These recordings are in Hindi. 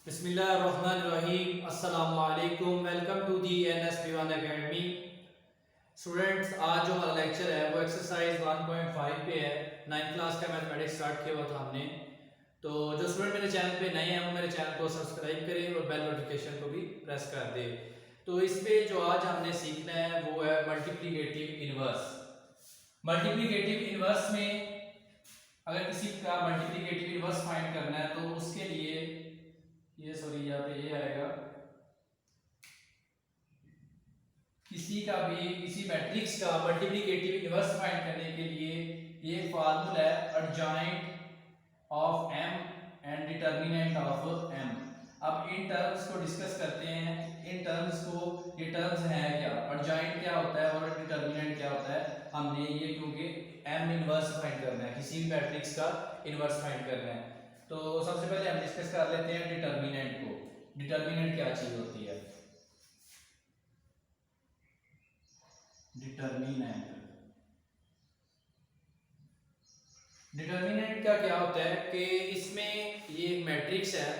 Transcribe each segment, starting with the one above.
बिस्मिल्लाहिर्रहमानिर्रहीम अस्सलामु अलैकुम। Welcome to the NS academy. Students, आज जो हमारा लेक्चर है वो एक्सरसाइज 1.5 पे है। 9th क्लास का मैथमेटिक्स स्टार्ट किया हुआ था हमने। तो जो स्टूडेंट मेरे चैनल पे नए हैं वो मेरे चैनल को सब्सक्राइब करें और बेल नोटिफिकेशन को भी प्रेस कर दें। तो इस पे जो आज हमने सीखना है वो है मल्टीप्लिकेटिव इनवर्स। मल्टीप्लिकेटिव इनवर्स में अगर किसी का मल्टीप्लिकेटिव इनवर्स फाइंड करना है तो उसके लिए यहाँ पे ये आएगा, किसी मैट्रिक्स का मल्टीप्लिकेटिव इनवर्स फाइंड करने के लिए ये फार्मूला है adjoint of m and determinant of m। अब इन टर्म्स को डिस्कस करते हैं। इन टर्म्स को, ये टर्म्स हैं क्या, एडजॉइंट क्या होता है और डिटर्मिनेंट क्या होता है, हमने ये क्योंकि m इनवर्स फाइंड करना है, किसी भी मैट्रिक्स का इनवर्स फाइंड करना है। तो सबसे पहले हम डिस्कस कर लेते हैं डिटर्मिनेंट को। डिटर्मिनेंट क्या चीज होती है? डिटर्मिनेंट का क्या होता है कि इसमें ये एक मैट्रिक्स है,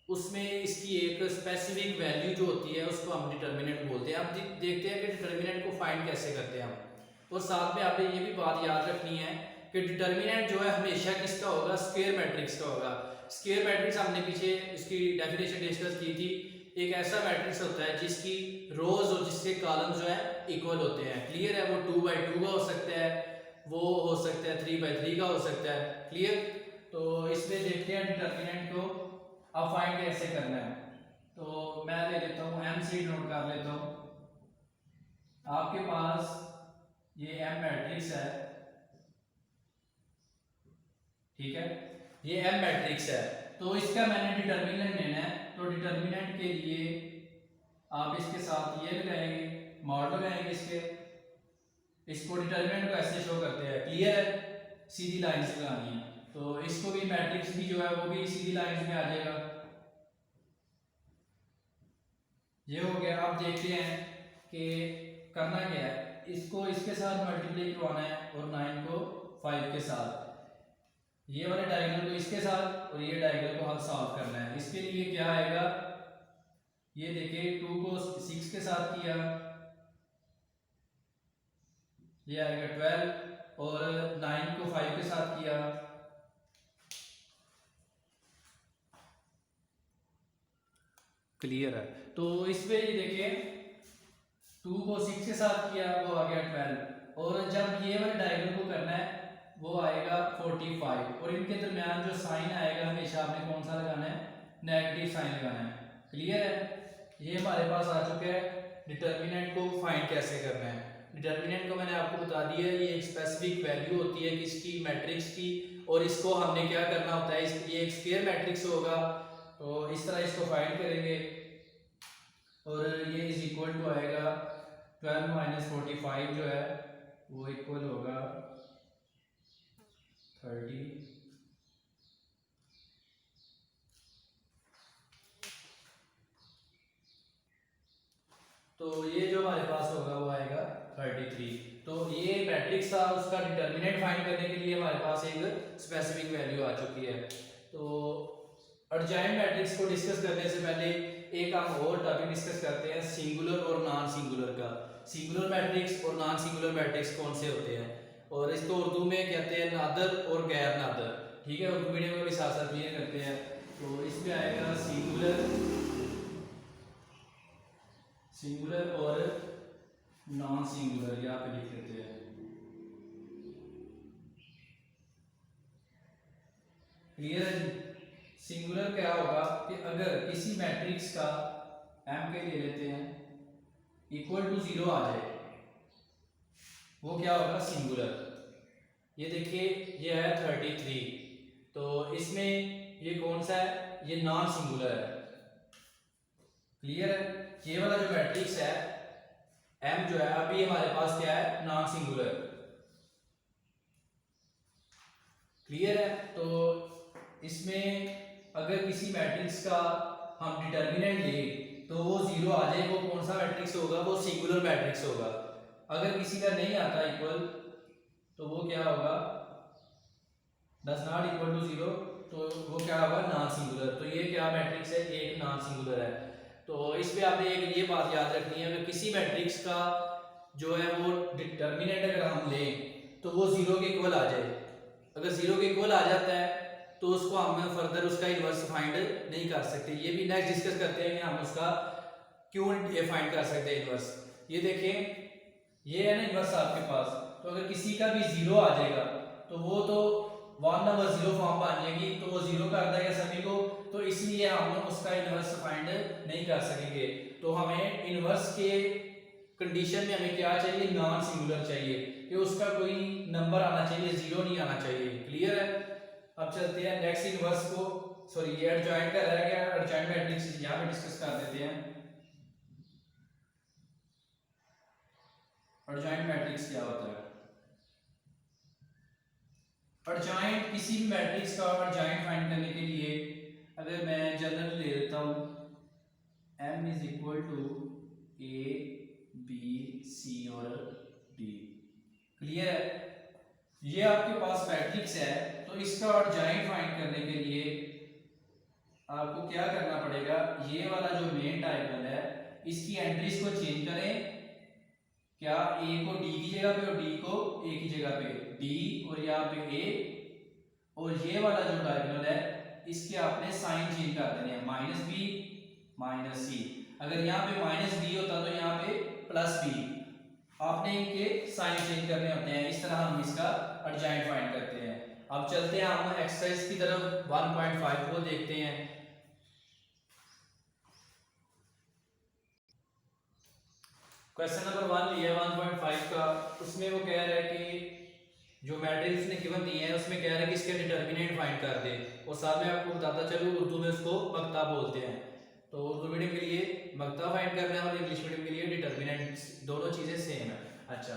उसमें इसकी एक स्पेसिफिक वैल्यू जो होती है उसको हम डिटर्मिनेंट बोलते हैं। अब देखते हैं कि डिटर्मिनेंट को फाइंड कैसे करते हैं हम। और साथ में आपने ये भी बात याद रखनी है कि डिटर्मिनेंट जो है हमेशा किसका होगा, स्क्वायर मैट्रिक्स का होगा। स्क्वायर मैट्रिक्स हमने पीछे इसकी डेफिनेशन डिस्कस की थी। एक ऐसा मैट्रिक्स होता है जिसकी रोज और जिसके कॉलम जो है इक्वल होते हैं। क्लियर है? वो 2x2 का हो सकता है, वो हो सकता है 3x3 का हो सकता है। क्लियर? तो इसमें देखते हैं डिटर्मिनेंट को अब फाइंड कैसे करना है। तो मैं ले लेता हूँ, m सीट नोट कर लेता हूँ। आपके पास ये m मैट्रिक्स है, ठीक है, ये m मैट्रिक्स है। तो इसका मैंने डिटर्मिनेंट लेना है। तो डिटर्मिनेंट के लिए आप इसके साथ ये लगाएंगे, मॉड लगाएंगे इसको डिटर्मिनेंट को ऐसे शो करते हैं। क्लियर है? सीधी लाइन से लगानी है। तो इसको भी मैट्रिक्स भी जो है वो भी सीधी लाइन में आ जाएगा। ये हो गया। अब देखते हैं कि करना क्या है। इसको इसके साथ मल्टीप्लाई करवाना है और 9 को 5 के साथ, ये वाले डायगोनल को इसके साथ और ये डायगोनल को हल सॉल्व करना है। इसके लिए क्या आएगा, ये देखिए 2 को 6 के साथ किया, ये आएगा 12, और 9 को 5 के साथ किया, क्लियर है? तो इसमें ये देखिए 2 को 6 के साथ किया, वो आ गया 12, और जब ये वाले डायगोनल को करना है वो आएगा 45, और इनके दरमियान जो साइन आएगा हमेशा आपने कौन सा लगाना है, नेगेटिव साइन लगाना है। क्लियर है? ये हमारे पास आ चुका है। डिटर्मिनेंट को फाइंड कैसे करना है। डिटर्मिनेंट को मैंने आपको बता दिया, ये एक स्पेसिफिक वैल्यू होती है किसकी, मैट्रिक्स की, और इसको हमने क्या करना होता है, ये एक स्क्वायर मैट्रिक्स होगा तो इस तरह इसको फाइंड करेंगे, और ये इज इक्वल टू आएगा 12 माइनस 45 जो है वो इक्वल होगा 30। तो ये जो हमारे पास होगा वो आएगा 33। तो ये मैट्रिक्स था, उसका डिटर्मिनेंट फाइंड करने के लिए हमारे पास एक स्पेसिफिक वैल्यू आ चुकी है। तो एडजॉइंट मैट्रिक्स को डिस्कस करने से पहले एक हम और टॉपिक डिस्कस करते हैं, सिंगुलर और नॉन सिंगुलर का। सिंगुलर मैट्रिक्स और नॉन सिंगुलर मैट्रिक्स कौन से होते हैं, और इसको उर्दू में कहते हैं नादर और गैर नादर। ठीक है, उर्दू मीडियम में भी साथ साथ क्लियर करते हैं। तो इसमें आएगा सिंगुलर और नॉन सिंगुलर, यहाँ पे लिख लेते हैं। क्लियर है? सिंगुलर क्या होगा कि अगर किसी मैट्रिक्स का m के ले लेते हैं इक्वल टू 0 आ जाए, वो क्या होगा, सिंगुलर। ये देखिए ये है 33, तो इसमें ये कौन सा है, ये नॉन सिंगुलर है। क्लियर है? ये वाला जो मैट्रिक्स है m जो है अभी हमारे पास क्या है, नॉन सिंगुलर। क्लियर है? तो इसमें अगर किसी मैट्रिक्स का हम डिटर्मिनेंट लें तो वो 0 आ जाए, वो कौन सा मैट्रिक्स होगा, वो सिंगुलर मैट्रिक्स होगा। अगर किसी का नहीं आता इक्वल तो वो क्या होगा, डज नॉट इक्वल टू 0, तो तो वो क्या होगा, नॉन सिंगुलर। तो ये क्या मैट्रिक्स है, एक नॉन सिंगुलर है। तो इसमें आपने एक ये बात याद रखनी है कि किसी मैट्रिक्स का जो है वो डिटर्मिनेंट अगर हम लें तो वो जीरो के इक्वल आ जाए। अगर जीरो के इक्वल आ जाता है तो उसको हम फर्दर उसका इन्वर्स फाइंड नहीं कर सकते। ये भी नेक्स्ट डिस्कस करते हैं कि हम उसका क्यों ये फाइंड कर सकते हैं इन्वर्स। ये देखें, ये है ना इन्वर्स आपके पास, तो अगर किसी का भी जीरो आ जाएगा तो वो तो 1/0 फॉर्म बन जाएगी, तो वो जीरो कर देगा सभी को, तो इसलिए हम उसका इन्वर्स फाइंड नहीं कर सकेंगे। तो हमें इन्वर्स के कंडीशन में हमें क्या चाहिए, नॉन सिंगुलर चाहिए, कि उसका कोई नंबर आना चाहिए, जीरो नहीं आना चाहिए। क्लियर है। अब चलते हैं नेक्स्ट इन्वर्स को, सॉरी ये एडजॉइंट का रह गया, एडजॉइंट मैट्रिक्स यहाँ पे डिस्कस कर देते हैं। एडजॉइंट मैट्रिक्स क्या होता है? एडजॉइंट किसी भी मैट्रिक्स का एडजॉइंट फाइंड करने के लिए अगर मैं जनरल ले लेता हूँ m is equal to a b c और d। क्लियर है। ये आपके पास मैट्रिक्स है, तो इसका एडजॉइंट फाइंड करने के लिए आपको क्या करना पड़ेगा, ये वाला जो मेन डायगोनल है इसकी एंट्रीज को चेंज करें। क्या a को d की जगह पे और d को a की जगह पे, d और यहाँ पे a, और ये वाला जो डायगोनल है इसके आपने साइन चेंज कर देने हैं, -b -c। अगर यहाँ पे -b होता तो यहाँ पे +b, आपने इनके साइन चेंज करने होते हैं। इस तरह हम इसका एडजॉइंट फाइंड करते हैं। अब चलते हैं हम एक्सरसाइज की तरफ, 1.5 को देखते हैं। क्वेश्चन नंबर 1 लिया है 1.5 का, उसमें वो कह रहा है कि जो मैट्रिक्स उसने गिवन दी है उसमें कह रहा है कि इसके डिटर्मिनेंट फाइंड कर दे, और साथ में आपको बताता चलूँ उर्दू में उसको मक्ता बोलते हैं। तो उर्दू मीडियम के लिए मक्ता फाइंड करना है और इंग्लिश मीडियम के लिए डिटर्मिनेंट, दोनों चीजें सेम है। अच्छा,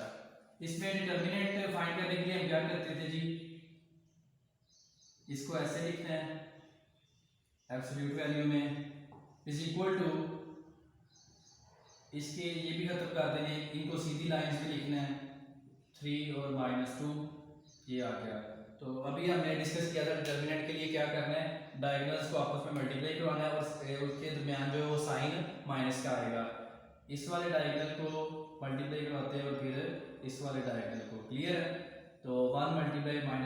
इसमें डिटर्मिनेंट फाइंड करने के लिए हम क्या करते थे जी, इसको ऐसे लिखते हैं, एब्सोल्यूट वैल्यू में इज इक्वल टू, इसके ये भी खत्म कर देने, इनको सीधी लाइंस पे लिखना है, 3 और -2 ये आ गया। तो अभी हमने डिस्कस किया था डिटर्मिनेंट के लिए क्या करना है, डायगोनल्स को आपस में मल्टीप्लाई करवाना है और उसके दरमियान जो है वो साइन माइनस का आएगा। इस वाले डायगोनल को मल्टीप्लाई करवाते हैं और फिर इस वाले डायगोनल को। क्लियर है। तो 1 ×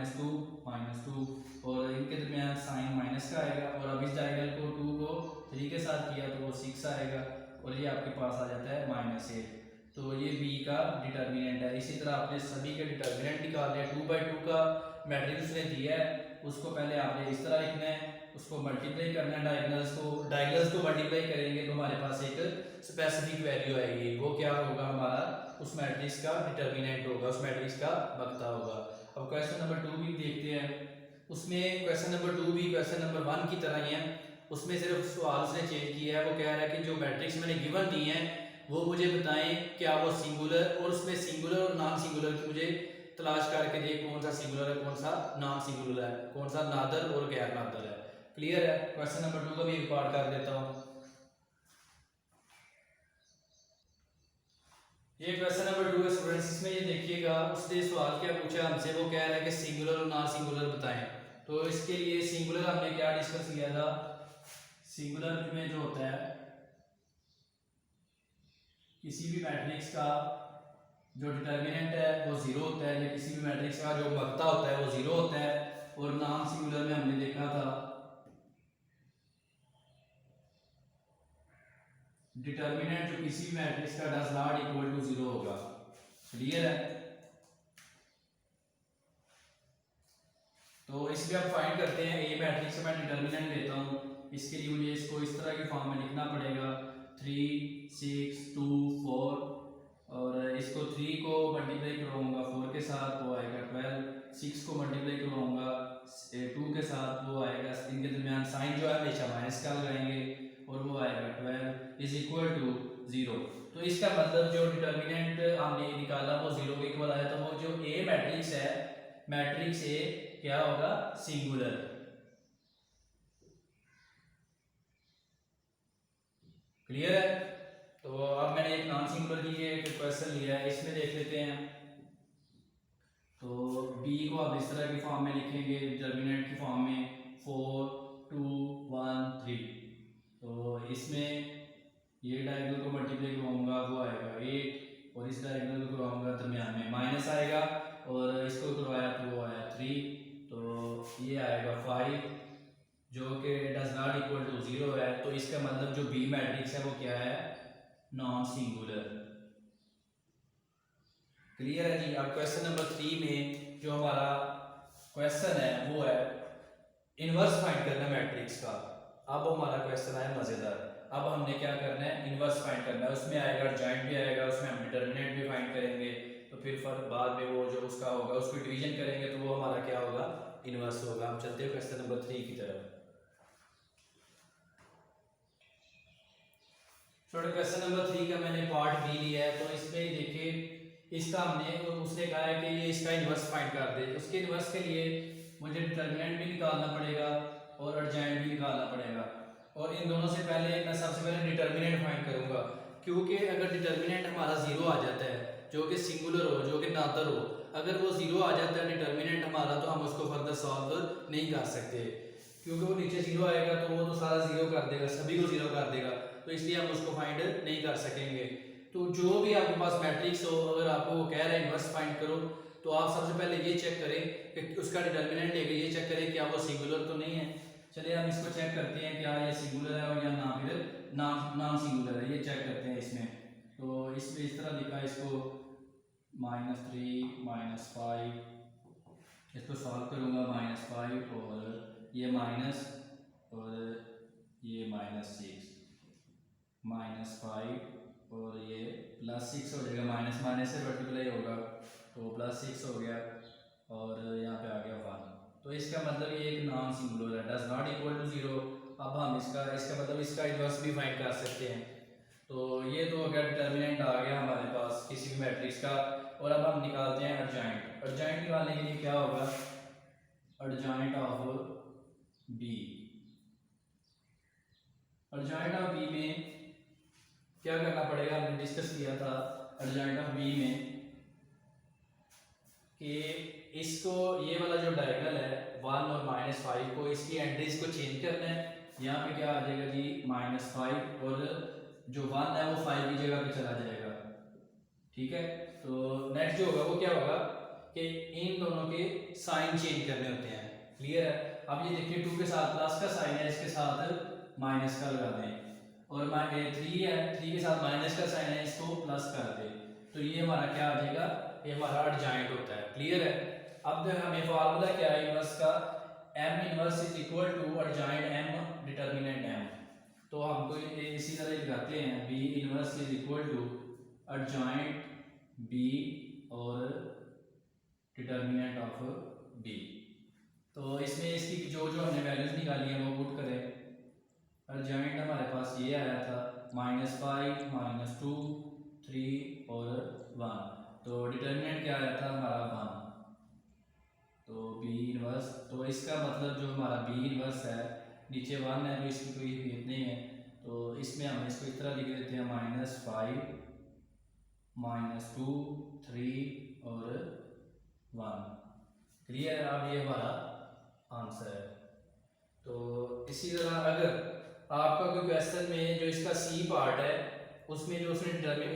-2 और इनके दरमियान साइन माइनस का आएगा, और अब इस डायगोनल को 2 को 3 के साथ किया तो वो 6 आएगा, और ये आपके पास आ जाता है -8। तो ये b का डिटर्मिनेंट है। इसी तरह आपने सभी के डिटर्मिनेंट निकालने हैं। 2/2 का मैट्रिक्स ने दिया है, उसको पहले आपने इस तरह लिखना है, उसको मल्टीप्लाई करना है, डायगोनल्स को मल्टीप्लाई करेंगे तो हमारे पास एक स्पेसिफिक वैल्यू आएगी। वो क्या होगा, हमारा उस मैट्रिक्स का डिटर्मिनेंट होगा, उस मैट्रिक्स का बक्ता होगा। अब क्वेश्चन नंबर 2 भी देखते हैं। उसमें क्वेश्चन नंबर 2 भी क्वेश्चन नंबर 1 की तरह ही है, उसमें सिर्फ सवाल उसने चेंज किया है। वो कह रहा है कि जो मैट्रिक्स मैंने गिवन दी है वो मुझे बताएं क्या वो सिंगुलर, और उसमें सिंगुलर और नॉन सिंगुलर की मुझे तलाश करके दे, कौन सा सिंगुलर है कौन सा नॉन सिंगुलर है, कौन सा नादर और गैर नादर है। क्लियर है। क्वेश्चन नंबर 2 का भी एक पार्ट कर देता हूँ। ये क्वेश्चन नंबर 2 है स्टूडेंट्स, इसमें ये देखिएगा उसने सवाल क्या पूछा हमसे, वो कह रहा है कि सिंगुलर और नॉन सिंगुलर बताएं। तो इसके लिए सिंगुलर हमने क्या डिस्कस किया था, सिंगुलर में जो होता है किसी भी मैट्रिक्स का जो डिटर्मिनेंट है वो 0 होता है, या किसी भी मैट्रिक्स का जो बक्ता होता है वो 0 होता है। और नॉन सिंगुलर में हमने देखा था डिटर्मिनेंट जो किसी भी मैट्रिक्स का डज नॉट इक्वल टू 0 होगा। क्लियर है। तो इसमें आप फाइंड करते हैं, ए मैट्रिक्स से मैं डिटर्मिनेंट लेता हूँ, इसके लिए मुझे इसको इस तरह की फॉर्म में लिखना पड़ेगा, 3 6 2 4, और इसको 3 को मल्टीप्लाई करवाऊंगा 4 के साथ वो आएगा 12, 6 को मल्टीप्लाई करवाऊंगा 2 के साथ वो आएगा, इनके दरमियान साइन जो है हमेशा माइनस का लगाएंगे और वो आएगा 12 इज इक्वल टू 0। तो इसका मतलब जो डिटर्मिनेंट हमने निकाला वो 0 के इक्वल आया, तो वो जो ए मैट्रिक्स है, मैट्रिक्स ए क्या होगा, सिंगुलर। क्लियर है। तो अब मैंने एक नॉन सिंगुलर की क्वेश्चन लिया है, इसमें देख लेते हैं। तो b को आप इस तरह की फॉर्म में लिखेंगे डिटर्मिनेंट की फॉर्म में, 4 2 1 3। तो इसमें ये डायगोनल को मल्टीप्लाई करवाऊंगा वो आएगा 8 और इस डायगोनल को करवाऊंगा दरमियान में माइनस आएगा और इसको करवाया तो वो आया 3, तो ये आएगा 5 जो कि डज नॉट इक्वल टू 0 है। तो इसका मतलब जो बी मैट्रिक्स है वो क्या है, नॉन सिंगुलर। क्लियर है जी। अब क्वेश्चन नंबर 3 में जो हमारा क्वेश्चन है वो है इनवर्स फाइंड करना मैट्रिक्स का। अब हमारा क्वेश्चन है मजेदार। अब हमने क्या करना है, इनवर्स फाइंड करना है। उसमें आएगा जॉइंट भी आएगा, उसमें हम डिटरमिनेंट भी फाइंड करेंगे, तो फिर बाद में वो जो उसका होगा उसको डिवीजन करेंगे तो वो हमारा क्या होगा, इनवर्स होगा। हम चलते हैं क्वेश्चन नंबर 3 की तरफ। क्वेश्चन नंबर 3 का मैंने पार्ट बी लिया है। तो इसमें देखिए इसका हमने उसने कहा है कि ये इसका इनवर्स फाइंड कर दे। उसके इनवर्स के लिए मुझे डिटरमिनेंट भी निकालना पड़ेगा और अर्जेंट भी निकालना पड़ेगा। और इन दोनों से पहले मैं सबसे पहले डिटरमिनेंट फाइंड करूंगा, क्योंकि अगर डिटरमिनेंट हमारा 0 आ जाता है जो कि सिंगुलर हो, जो कि नादर हो, अगर वो 0 आ जाता है डिटरमिनेंट हमारा, तो हम उसको फर्दर सॉल्व नहीं कर सकते, क्योंकि वो नीचे 0 आएगा तो वो तो सारा 0 कर देगा, सभी को 0 कर देगा, तो इसलिए हम उसको फाइंड नहीं कर सकेंगे। तो जो भी आपके पास मैट्रिक्स हो, अगर आपको वो कह रहा है इनवर्स फाइंड करो, तो आप सबसे पहले ये चेक करें कि उसका डिटरमिनेंट लेके ये चेक करें क्या वो सिंगुलर तो नहीं है। चलिए हम इसको चेक करते हैं क्या ये सिंगुलर है और या ना फिर नॉन सिंगुलर है, ये चेक करते हैं इसमें। तो इसमें इस तरह लिखा है इसको -3 -5, इसको सॉल्व करूँगा -5 और ये माइनस और ये -6 -5 और ये +6 हो जाएगा, माइनस माइनस से मल्टीप्लाई होगा तो +6 हो गया और यहाँ पे आ गया 1। तो इसका मतलब ये एक नॉन सिंगुलर है, डज नॉट इक्वल टू 0। अब हम इसका मतलब इसका इनवर्स भी फाइंड कर सकते हैं। तो ये तो अगर डिटरमिनेंट आ गया हमारे पास किसी भी मैट्रिक्स का। और अब हम निकालते हैं अर्जेंट। अर्जेंट निकालने के लिए क्या होगा, adjoint of B. Adjoint of B में क्या करना पड़ेगा, हमने डिस्कस किया था अर्जेंट ऑफ बी में कि इसको ये वाला जो डायगोनल है 1 और -5 को, इसकी एंट्रीज को चेंज करना है। यहाँ पे क्या आ जाएगा जी -5 और जो 1 है वो 5 की जगह पे चला जाएगा, ठीक है। तो नेक्स्ट जो होगा वो क्या होगा कि इन दोनों के साइन चेंज करने होते हैं। क्लियर है। अब ये देखिए 2 के साथ प्लस का साइन है, इसके साथ माइनस का लगा दें, और 3 है, 3 के साथ माइनस का साइन है, इसको प्लस कर दे, तो ये हमारा क्या आ जाएगा, ये हमारा अर्जेंट होता है। क्लियर है। अब हमें फार्मूला क्या है इनवर्स का, m inverse is equal to adjoint m determinant m। तो हमको इसी तरह लिखाते हैं b inverse is equal to adjoint b और डिटरमिनेंट ऑफ b। तो इसमें इसकी जो हमने वैल्यूज निकाली है वो पुट करें। अर्जेंट हमारे पास ये आया था -5 -2 3 और 1, तो डिटरमिनेंट क्या आया था हमारा 1। तो बी इनवर्स, तो इसका मतलब जो हमारा बी इनवर्स है, नीचे 1 है तो इसकी कोई अहमियत नहीं है, तो इसमें हम इसको इस तरह लिख देते हैं -5 -2 3 और 1। क्लियर। अब ये हमारा आंसर है। तो इसी तरह अगर आपका कोई क्वेश्चन में जो इसका सी पार्ट है उसमें जो उसने डिटरमिनेंट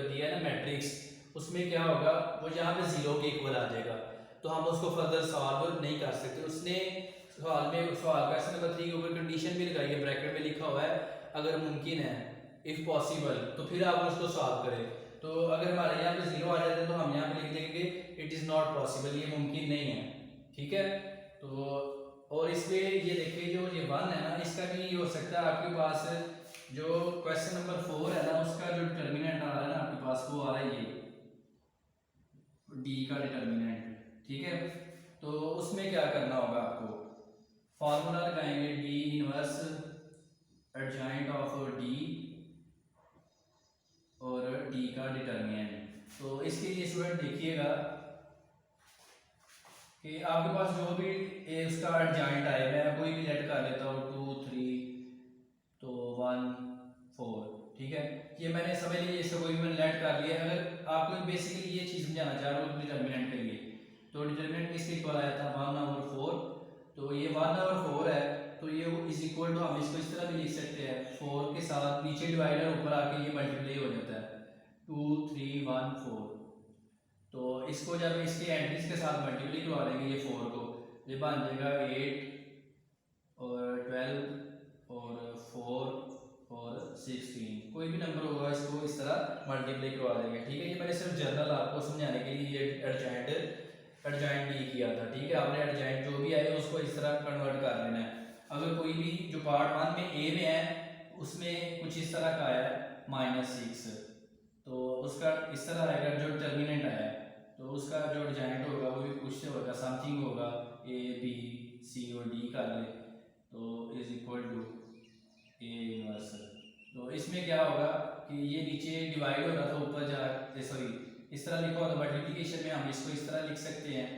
दिया है ना मैट्रिक्स, उसमें क्या होगा, वो यहाँ पे 0 के इक्वल आ जाएगा, तो हम उसको फर्दर सॉल्व नहीं कर सकते। उसने सवाल क्वेश्चन नंबर 3 के ऊपर कंडीशन भी लगाई है, ब्रैकेट में लिखा हुआ है अगर मुमकिन है, इफ पॉसिबल, तो फिर आप उसको सॉल्व करें। तो अगर हमारे यहाँ पे 0 आ जाता है तो हम यहाँ पे लिख देंगे इट इज़ नॉट पॉसिबल, ये मुमकिन नहीं है, ठीक है। तो और इसमें ये देखिए जो ये 1 है ना, इसका भी ये हो सकता है आपके पास जो क्वेश्चन नंबर 4 है ना, उसका जो डिटरमिनेंट आ रहा है ना आपके पास, वो आ रहा है ये डी का डिटरमिनेंट, ठीक है। तो उसमें क्या करना होगा, आपको फॉर्मूला लगाएंगे D inverse urgent of D और डी का डिटरमिनेंट। तो इसके लिए स्टूडेंट देखिएगा कि आपके पास जो भी उसका अर्जेंट आए, मैं कोई भी लेट कर लेता हूँ 2 3 तो 1 4, ठीक है। ये मैंने समझ लिया, इसका कोई भी मैंने लेट कर लिया। अगर आपको बेसिकली ये चीज़ समझाना चाह रहा हूँ डिटरमिनेंट के लिए, तो डिटरमिनेंट किसके इक्वल आया था 1/4 तो ये 1/4 है, तो ये इज इक्वल टू, हम इसको इस तरह भी लिख सकते हैं, 4 के साथ नीचे डिवाइडर ऊपर आके ये मल्टीप्लाई हो जाता है, 2 3 1 4। तो इसको जब इसके एंट्रीज के साथ मल्टीप्लाई करवा देंगे ये 4 को, ये बन जाएगा 8 और 12 और 4 और 16, कोई भी नंबर होगा इसको इस तरह मल्टीप्लाई करवा देंगे। ठीक है, ये मैंने सिर्फ जनरल आपको समझाने के लिए ये एडजॉइंट नहीं किया था। ठीक है, आपने एडजॉइंट जो भी आए उसको इस तरह कन्वर्ट कर लेना है। अगर कोई भी जो पार्ट 1 में ए में है उसमें कुछ इस तरह का आया -6, तो उसका इस तरह आएगा जो डिटर्मिनेंट आया है, तो उसका जो एडजॉइंट होगा वो भी कुछ से होगा, समथिंग होगा, ए बी सी और डी कर ले, तो is equal to A inverse. तो इसमें क्या होगा कि ये नीचे डिवाइड हो रहा था, ऊपर जा सॉरी इस तरह लिखा होता, मल्टीप्लिकेशन में हम इसको इस तरह लिख सकते हैं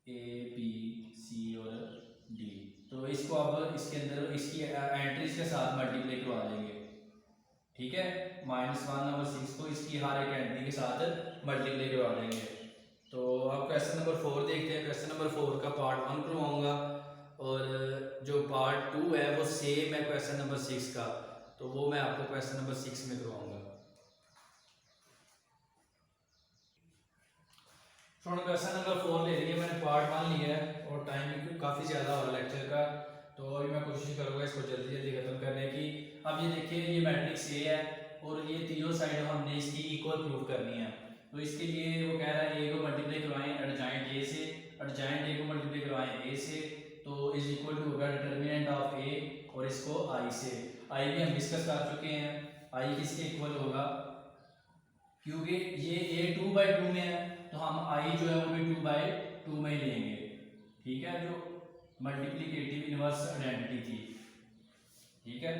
ए बी सी और डी। तो इसको अब इसके अंदर इसकी एंट्रीज के साथ मल्टीप्लाई करवा देंगे। ठीक है, -1/6 को इसकी हर एक एंट्री के साथ मल्टीप्लाई करवा देंगे। तो अब क्वेश्चन नंबर 4 देखते हैं। क्वेश्चन नंबर 4 का पार्ट 1 करवाऊंगा और जो पार्ट 2 है वो सेम है क्वेश्चन नंबर 6 का, तो वो मैं आपको क्वेश्चन नंबर 6 में करवाऊंगा। क्वेश्चन नंबर 4 ले लिया मैंने, पार्ट 1 लिया है और टाइम भी काफ़ी ज़्यादा हो रहा है लेक्चर का, तो अभी मैं कोशिश करूँगा इसको जल्दी जल्दी खत्म करने की। अब ये देखिए, ये मैट्रिक्स ए है और ये तीनों साइड हमने इसकी इक्वल प्रूव करनी है। तो इसके लिए वो कह रहा है ए को मल्टीप्लाई करवाएं एडजॉइंट ए से, एडजॉइंट ए को मल्टीप्लाई करवाएं ए से, तो इज इक्वल टू होगा डिटर्मिनेंट ऑफ ए और इसको आई से। आई भी हम डिस्कस कर चुके हैं, आई किसके इक्वल होगा, क्योंकि ये ए 2/2 में है तो हम आई जो है वो भी 2/2 में ही लेंगे। ठीक है, जो मल्टीप्लिकेटिव इनवर्स आइडेंटिटी थी। ठीक है,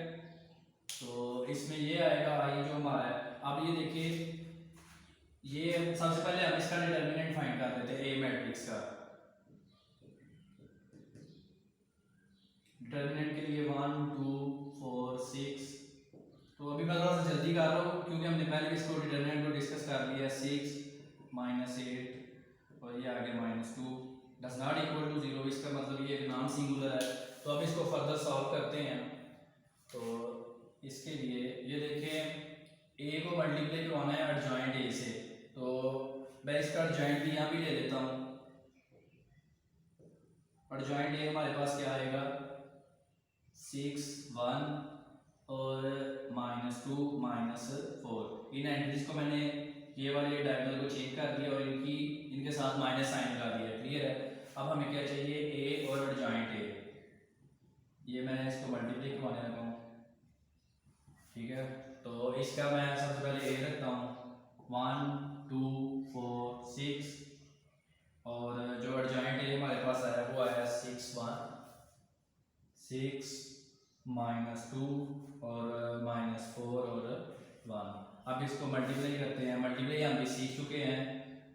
तो इसमें ये आएगा आई जो हमारा है। अब ये देखिए, ये सबसे पहले हम इसका डिटर्मिनेंट फाइंड कर लेते हैं ए मैट्रिक्स का। डिटर्मिनेंट के लिए 1 2 4 6, तो अभी मैं थोड़ा सा जल्दी कर रहा हूँ क्योंकि हमने पहले इसको डिटर्मिनेंट को डिस्कस कर लिया। 6 -8 और ये आ गया -2 डज नॉट इक्वल टू 0, इसका मतलब ये नॉन सिंगुलर है। तो अब इसको फर्दर सॉल्व करते हैं। तो इसके लिए ये देखें, ए को मल्टीप्लाई करवाना है एडजॉइंट ए से, तो मैं इसका एडजॉइंट भी यहाँ भी ले लेता हूँ। एडजॉइंट ए हमारे पास क्या आएगा, 6 1 और -2 -4। इन एंट्रीज को मैंने ये वाले डायगोनल को चेंज कर दिया और इनके साथ माइनस साइन लगा दिया। क्लियर है, अब हमें क्या चाहिए, ए और एडजॉइंट ए, ये मैं इसको मल्टीप्लाई करवाने लगा हूँ। ठीक है, तो इसका मैं सबसे पहले ए रखता हूँ 1 2 4 6 और जो एडजॉइंट ए हमारे पास आया वो आया 6 1 6 -2 और -4 और 1। अब इसको मल्टीप्लाई करते हैं। मल्टीप्लाई हम भी सीख चुके हैं,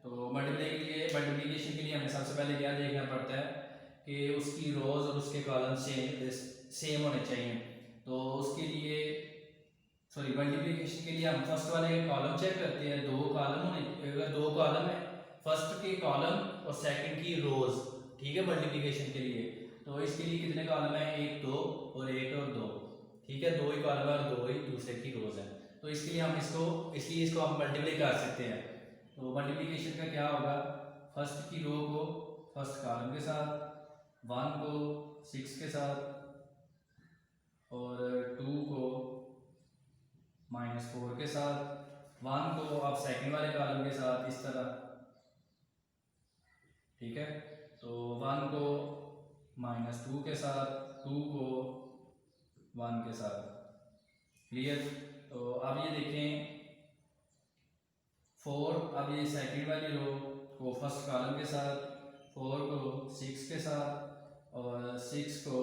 तो मल्टीप्लाई के लिए, मल्टीप्लिकेशन के लिए हमें सबसे पहले क्या देखना पड़ता है कि उसकी रोज और उसके कॉलम सेम होने चाहिए। तो उसके लिए सॉरी मल्टीप्लिकेशन के लिए हम फर्स्ट वाले कॉलम चेक करते हैं, 2 कॉलम होने, अगर 2 कॉलम है, फर्स्ट के कॉलम और सेकंड की रोज। ठीक है, मल्टीप्लिकेशन के लिए तो इसके लिए कितने कॉलम है, 1 2 और 1 और 2। ठीक है, 2 ही कॉलम है और 2 ही दूसरे की रोज है, तो इसके लिए हम इसको हम मल्टीप्लाई कर सकते हैं। तो मल्टीप्लिकेशन का क्या होगा, फर्स्ट की रो को फर्स्ट कॉलम के साथ, 1 को 6 के साथ और 2 को -4 के साथ, 1 को आप सेकंड वाले कॉलम के साथ इस तरह। ठीक है, तो 1 को -2 के साथ, 2 को 1 के साथ। क्लियर, तो अब ये देखें 4, अब ये सेकंड वाली रो को फर्स्ट कॉलम के साथ, 4 को 6 के साथ और 6 को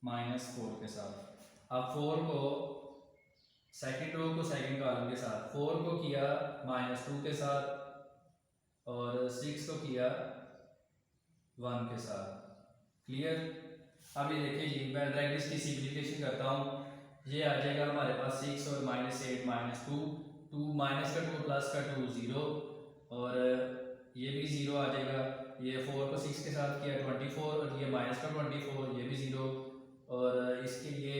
-4 के साथ। अब 4 को सेकंड रो को सेकंड कॉलम के साथ, 4 को किया -2 के साथ और 6 को किया 1 के साथ। क्लियर, अब ये देखिए जी, मैं डायरेक्ट इसकी सिंपलीफिकेशन करता हूँ। ये आ जाएगा हमारे पास 6 और -8 -2, 2 माइनस का 2 प्लस का 2 0 और ये भी 0 आ जाएगा। ये 4 को 6 के साथ किया 24, और ये माइनस का 24, ये भी 0, और इसके लिए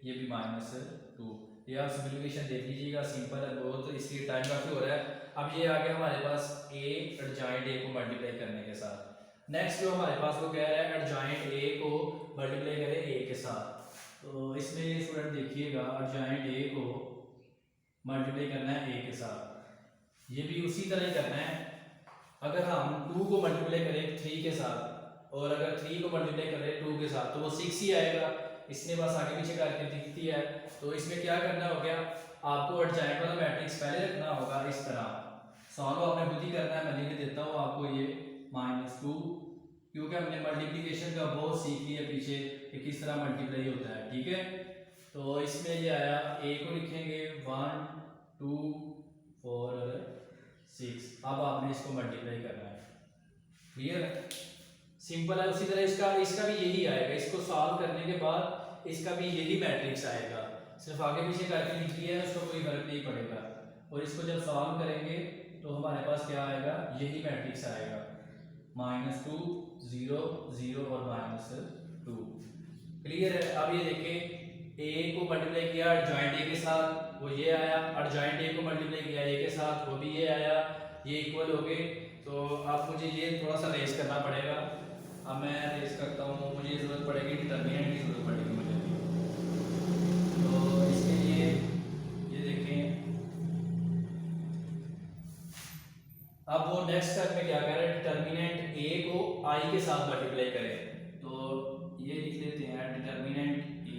ये भी -2। ये आप सिंप्लीफिकेशन देख लीजिएगा, सिंपल है बहुत, इसलिए टाइम काफ़ी हो रहा है। अब ये आ गया हमारे पास a एडजॉइंट a को मल्टीप्लाई करने के साथ। नेक्स्ट जो हमारे पास वो कह रहा है एडजॉइंट a को मल्टीप्लाई करें a के साथ। तो इसमें स्टूडेंट देखिएगा, एडजॉइंट a को मल्टीप्लाई करना है a के साथ। ये भी उसी तरह ही करना है। अगर हम 2 को मल्टीप्लाई करें 3 के साथ, और अगर 3 को मल्टीप्लाई करें 2 के साथ, तो वो 6 ही आएगा। इसने बस आगे पीछे करके दिखती है। तो इसमें क्या करना हो गया, आपको एडजॉइंट वाला मैट्रिक्स पहले रखना होगा इस तरह। सॉल्व आपने खुद ही करना है, मैं लिख देता हूँ आपको ये -2, क्योंकि हमने मल्टीप्लिकेशन का बहुत सीख लिया पीछे कि किस तरह मल्टीप्लाई होता है, ठीक है। तो इसमें ये आया, a को लिखेंगे 1 2 4 और 6। अब आपने इसको मल्टीप्लाई करना है, क्लियर है, सिंपल है। उसी तरह इसका भी यही आएगा। इसको सॉल्व करने के बाद इसका भी यही मैट्रिक्स आएगा, सिर्फ आगे पीछे करके लिख लिया है, उसका कोई फर्क नहीं पड़ेगा। और इसको जब सॉल्व करेंगे तो हमारे पास क्या आएगा, यही मैट्रिक्स आएगा, -2 0 0 और -2, क्लियर है। अब ये देखें, a को मल्टीप्लाई किया एडजॉइंट a के साथ, वो ये आया, एडजॉइंट a को मल्टीप्लाई किया a के साथ, वो भी ये आया, ये इक्वल हो गए। तो अब मुझे ये थोड़ा सा रेस करना पड़ेगा। अब मैं रेस करता हूँ, मुझे ज़रूरत पड़ेगी डिटर्मिनेंट की ज़रूरत पड़ेगी मुझे। तो इसके लिए ये देखें, अब वो नेक्स्ट स्टेप में क्या करें, डिटर्मिनेंट a को i के साथ मल्टीप्लाई करें। तो ये लिख लेते हैं, डिटर्मिनेंट a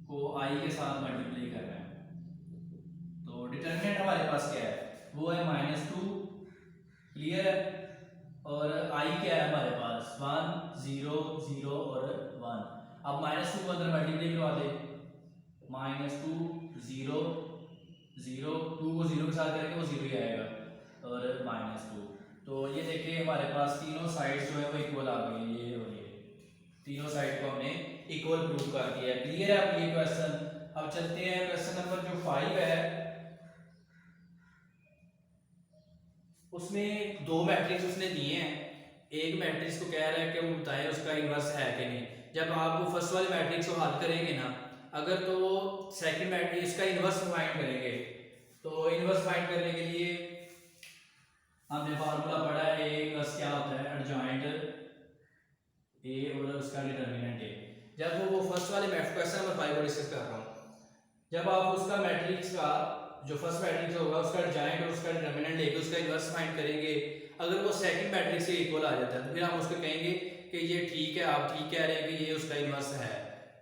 को i के साथ मल्टीप्लाई कर रहे हैं। तो डिटर्मिनेंट हमारे पास क्या है, वो है -2, क्लियर है। और i क्या है हमारे पास, 1 0 0 और 1। अब -2 को अंदर मल्टीप्लाई करवा दे, -2 0 0, 2 को 0 के साथ करेंगे वो 0 ही आएगा, और -2। तो ये देखिए हमारे पास तीनों साइड्स जो है वो इक्वल आ गई, ये और ये तीनों साइड को हमने इक्वल प्रूव कर दिया है, क्लियर है। अब ये क्वेश्चन, अब चलते हैं क्वेश्चन नंबर जो 5 है, उसमें 2 मैट्रिक्स उसने दिए हैं। एक मैट्रिक्स को कह रहा है कि वो बताए उसका इनवर्स है कि नहीं। जब आप वो फर्स्ट वाले मैट्रिक्स को हल करेंगे ना, अगर तो वो सेकंड मैट्रिक्स इसका इनवर्स फाइंड करेंगे। तो इनवर्स फाइंड करने के लिए हमने फार्मूला पढ़ा है, ए इनवर्स क्या होता है, एडजॉइंट ए और उसका डिटर्मिनेंट ए। जब वो फर्स्ट वाले क्वेश्चन नंबर 5 को डिस्कस कर रहा हूँ, जब आप उसका मैट्रिक्स का जो फर्स्ट मैट्रिक्स होगा उसका एडजॉइंट और उसका डिटर्मिनेंट लेके उसका इनवर्स फाइंड करेंगे, अगर वो सेकंड मैट्रिक्स से इक्वल आ जाता है तो फिर हम उसको कहेंगे कि ये ठीक है, आप ठीक कह रहे हैं कि ये उसका इनवर्स है,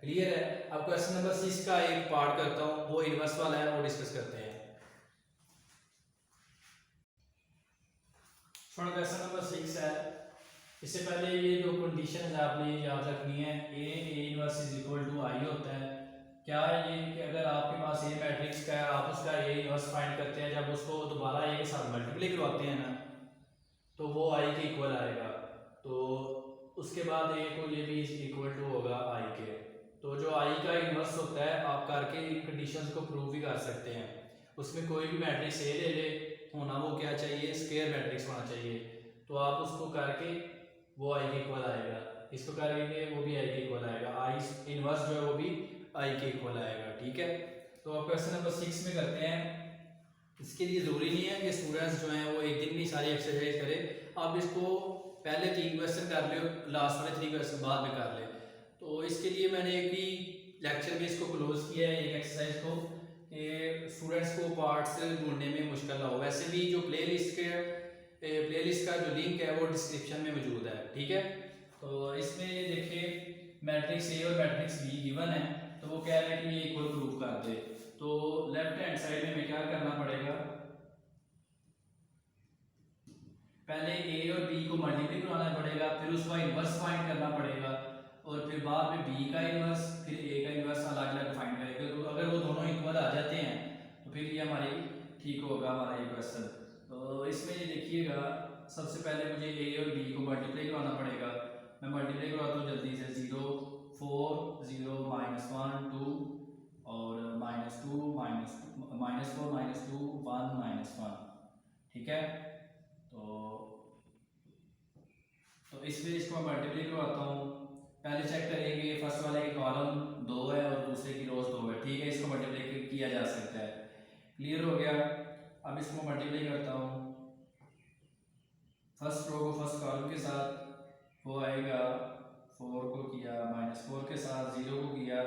क्लियर है। अब क्वेश्चन नंबर 6 का एक पार्ट करता हूँ, वो इनवर्स वाला है, वो डिस्कस करते हैं। क्वेश्चन नंबर 6 है, इससे पहले ये जो कंडीशन है आपने याद रखनी है, A inverse is equal to I होता है। क्या ये कि अगर आपके पास ए मैट्रिक्स का है, आप उसका ए इनवर्स फाइंड करते हैं, जब उसको दोबारा ए के साथ मल्टीप्लाई करवाते हैं ना, तो वो आई के इक्वल आएगा। तो उसके बाद ए को ये भी इक्वल टू होगा आई के। तो जो आई का इनवर्स होता है, आप करके इन कंडीशंस को प्रूव भी कर सकते हैं। उसमें कोई भी मैट्रिक्स ए ले ले, होना वो क्या चाहिए, स्क्वायर मैट्रिक्स होना चाहिए। तो आप उसको करके वो आई के इक्वल आएगा, इसको करेंगे वो भी आई के इक्वल आएगा, आई इनवर्स जो है वो भी आई के इक्वल आएगा, ठीक है। तो अब क्वेश्चन नंबर 6 में करते हैं। इसके लिए ज़रूरी नहीं है कि स्टूडेंट्स जो हैं वो एक दिन में सारी एक्सरसाइज करें, आप इसको पहले 3 क्वेश्चन कर ले, लास्ट वाले 3 क्वेश्चन बाद में कर ले। तो इसके लिए मैंने एक ही लेक्चर में इसको क्लोज किया है, एक एक्सरसाइज को, कि स्टूडेंट्स को पार्ट्स ढूंढने में मुश्किल ना हो। वैसे भी जो प्लेलिस्ट का जो लिंक है वो डिस्क्रिप्शन में मौजूद है, ठीक है। तो इसमें ये देखिए मैट्रिक्स ए और मैट्रिक्स बी गिवन है, तो वो कह रहे हैं कि ये इक्वल प्रूफ कर दे। तो लेफ्ट हैंड साइड में हमें क्या करना पड़ेगा, पहले ए और बी को मल्टीप्लाई करवाना पड़ेगा, फिर उसका इनवर्स फाइंड करना पड़ेगा, और फिर बाद में बी का इनवर्स फिर ए का इनवर्स अलग अलग फाइंड करेंगे। तो अगर वो दोनों इक्वल आ जाते हैं तो फिर ये हमारी ठीक होगा हमारा ये क्वेश्चन। तो इसमें ये देखिएगा, सबसे पहले मुझे ए और बी को मल्टीप्लाई करवाना पड़ेगा। मैं मल्टीप्लाई करवाता हूँ जल्दी से, 0 4 0 -1 2 और -2 -4 -2 1 -1, ठीक है। तो इसमें इसको मैं मल्टीप्लाई करवाता हूँ। पहले चेक करेंगे फर्स्ट वाले की कॉलम 2 है और दूसरे की रोज 2 है, ठीक है, इसको मल्टीप्लाई किया जा सकता है। क्लियर हो गया। अब इसको मल्टीप्लाई करता हूँ फर्स्ट रो को फर्स्ट कॉलम के साथ, वो आएगा 4 को किया -4 के साथ, 0 को किया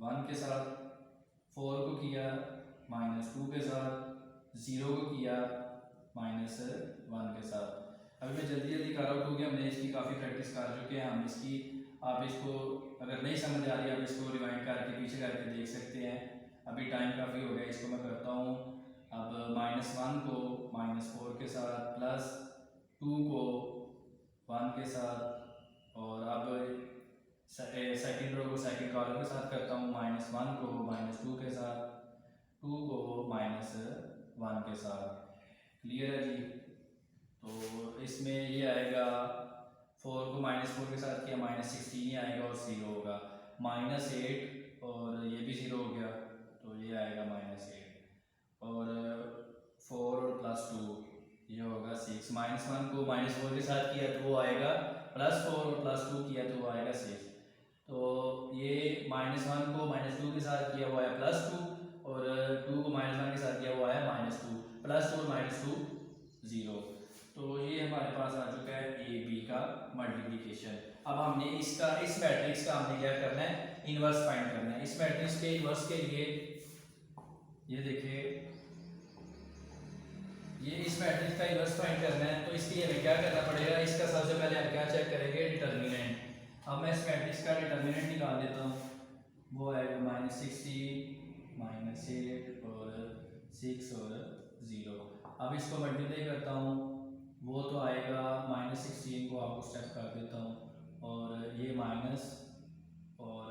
1 के साथ, 4 को किया -2 के साथ, 0 को किया -1 के साथ। अभी मैं जल्दी जल्दी कर रहा हूँ क्योंकि हमने इसकी काफ़ी प्रैक्टिस कर चुके हैं हम इसकी। आप इसको अगर नहीं समझ आ रही आप इसको रिवाइंड करके पीछे करके देख सकते हैं। अभी टाइम काफ़ी हो गया, इसको मैं करता हूँ। अब -1 को -4 के साथ, +2 को 1 के साथ, और अब सेकंड रो को सेकंड कॉलम के साथ करता हूँ। -1 को -2 के साथ, 2 को -1 के साथ। क्लियर है जी। तो इसमें ये आएगा 4 को -4 के साथ किया -16 ही आएगा और 0 होगा, -8 और ये भी 0 हो गया तो ये आएगा -8, और 4 और +2 ये होगा 6। -1 को -4 के साथ किया तो वो आएगा +4 और +2 किया तो वो आएगा 6। तो ये -1 को -2 के साथ किया वो आया +2 और 2 को -1 के साथ किया वो आया -2, +2 और -2 0। तो ये हमारे पास आ चुका है ए बी का मल्टीप्लिकेशन। अब हमने इसका इस मैट्रिक्स का हमने क्या करना है, इन्वर्स फाइंड करना है। इस मैट्रिक्स के इन्वर्स के लिए ये देखिए, ये इस मैट्रिक्स का इन्वर्स फाइंड करना है तो इसके लिए हमें क्या करना पड़ेगा, इसका सबसे पहले हम क्या चेक करेंगे, डिटर्मिनेंट। अब मैं इस मैट्रिक्स का डिटर्मिनेंट निकाल देता हूँ, वो आएगा -16 -8 और 6 और 0। अब इसको मल्टीप्लाई करता हूँ, वो तो आएगा -16 को आपको स्टेप कर देता हूँ और ये माइनस और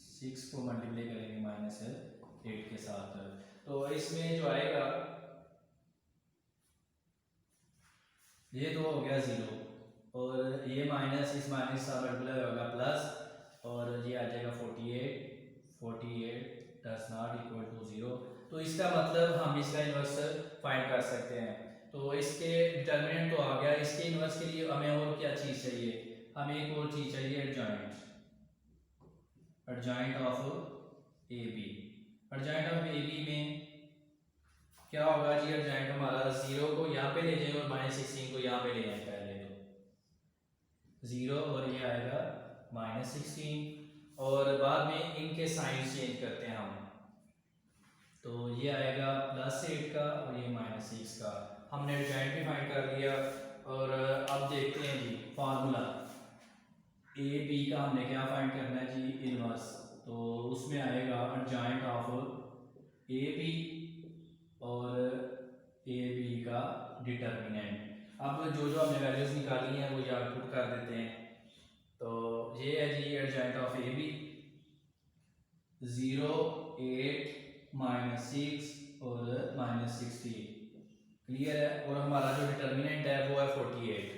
6 को मल्टीप्लाई करेंगे -8 के साथ। तो इसमें जो आएगा ये तो हो गया 0 और ये माइनस इस माइनस का मल्टीप्लाई होगा प्लस, और ये आ जाएगा 48 डज नॉट इक्वल टू 0। तो इसका मतलब हम इसका इन्वर्स फाइंड कर सकते हैं। तो इसके डिटर्मिनेंट तो आ गया, इसके इन्वर्स के लिए हमें और क्या चीज़ चाहिए, हमें एक और चीज़ चाहिए, adjoint of A B. Adjoint of A B में क्या होगा जी, एडजॉइंट हमारा 0 को यहाँ पे ले जाए और -16 को यहाँ पे ले जाए, पहले तो 0 और ये आएगा -16 और बाद में इनके साइन चेंज करते हैं हम, तो ये आएगा +8 का और ये -6 का। हमने एडजॉइंट भी फाइंड कर लिया। और अब देखते हैं जी फार्मूला, ए बी का हमने क्या फाइंड करना है जी, इनवर्स। तो उसमें आएगा एडजॉइंट ऑफ ए बी और ए बी का डिटर्मिनेंट। अब जो जो हमने वैल्यूज निकाली हैं वो यहाँ पुट कर देते हैं। तो ये है जी एडजॉइंट ऑफ ए बी, 0 8 -6 और -16। क्लियर है। और हमारा जो डिटर्मिनेंट है वो है 48।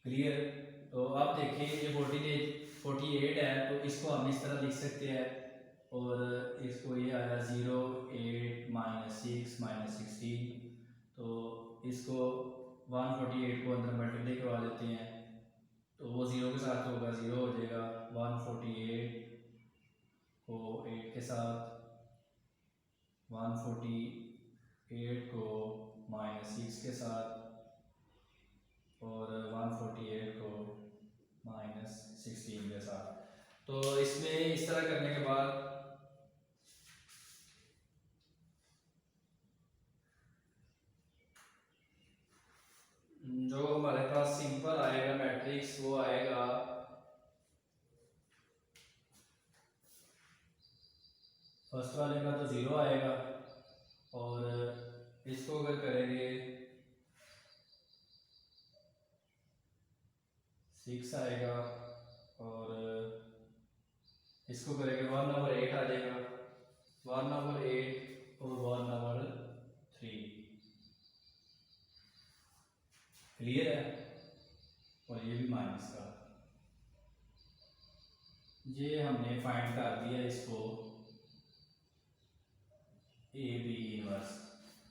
क्लियर। तो आप देखिए ये 48 है तो इसको हम इस तरह लिख सकते हैं, और इसको ये आया 0 8 -6 -16। तो इसको 148 को अंदर मल्टीप्लाई करवा देते हैं तो वो 0 के साथ होगा, 0 हो जाएगा। 148 को 8 के साथ, 148 को -6 के साथ और 148 को -16 के साथ। तो इसमें इस तरह करने के बाद जो हमारे पास सिंपल आएगा मैट्रिक्स वो आएगा फर्स्ट वाले का तो 0 आएगा, और इसको अगर करेंगे 6 आएगा, और इसको करेंगे 1/8 आ जाएगा, 1/8 और 1/3। क्लियर है। और ये भी माइनस का, ये हमने फाइंड कर दिया इसको ए बी इनवर्स।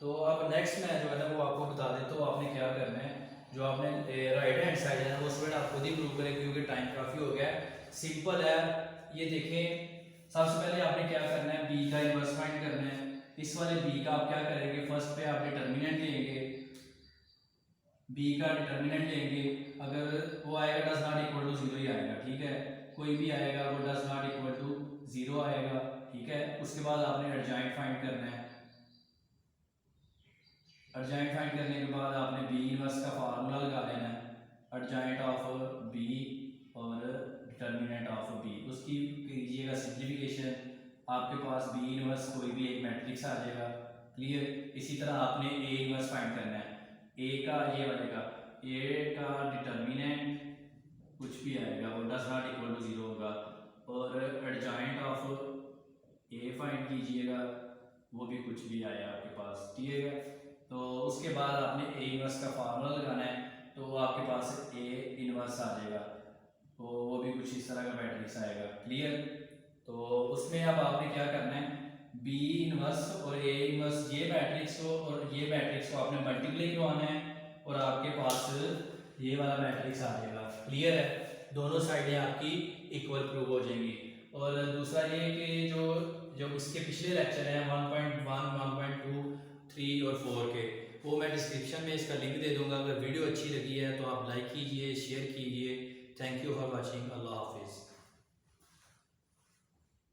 तो अब नेक्स्ट मैं जो है ना वो आपको बता देता हूँ आपने क्या करना है। जो आपने राइट हैंड साइड है ना वो स्टूडेंट आप खुद ही प्रूव करें क्योंकि टाइम काफ़ी हो गया है। सिंपल है, ये देखें सबसे पहले आपने क्या करना है, बी का इन्वर्स फाइंड करना है। इस वाले बी का आप क्या करेंगे, फर्स्ट पे आप डिटर्मिनेंट लेंगे, बी का डिटर्मिनेंट लेंगे, अगर वो आएगा does not equal to zero ही आएगा, ठीक है। कोई भी आएगा वो does not equal to zero आएगा, ठीक है। उसके बाद आपने एडजॉइंट फाइंड करना है। एडजॉइंट फाइंड करने के बाद आपने बी इनवर्स का फार्मूला लगा देना है, एडजॉइंट ऑफ बी और डिटर्मिनेंट ऑफ बी, उसकी कीजिएगा सिंप्लीफिकेशन, आपके पास बी इनवर्स कोई भी एक मैट्रिक्स आ जाएगा, क्लियर। इसी तरह आपने ए इनवर्स फाइंड करना है, ए का ये बनेगा, ए का डिटर्मिनेंट कुछ भी आएगा वो does not equal to zero होगा, और एडजॉइंट ऑफ ए फाइंड कीजिएगा, वो भी कुछ भी आया आपके पास, ठीक है। तो उसके बाद आपने ए इनवर्स का फार्मूला लगाना है, तो आपके पास ए इनवर्स आ जाएगा, तो वो भी कुछ इस तरह का मैट्रिक्स आएगा, क्लियर। तो उसमें अब आपने क्या करना है, बी इनवर्स और ए इनवर्स ये मैट्रिक्स को और ये मैट्रिक्स को आपने मल्टीप्लाई करवाना है, और आपके पास ये वाला मैट्रिक्स आ जाएगा, क्लियर है। दोनों साइडें आपकी इक्वल प्रूव हो जाएंगी। और दूसरा ये कि जो इसके पिछले लेक्चर हैं 1.1, 1.2, 3 और 4 के, वो मैं डिस्क्रिप्शन में इसका लिंक दे दूंगा। अगर वीडियो अच्छी लगी है तो आप लाइक कीजिए, शेयर कीजिए। Thank you for watching. अल्लाह हाफिज़।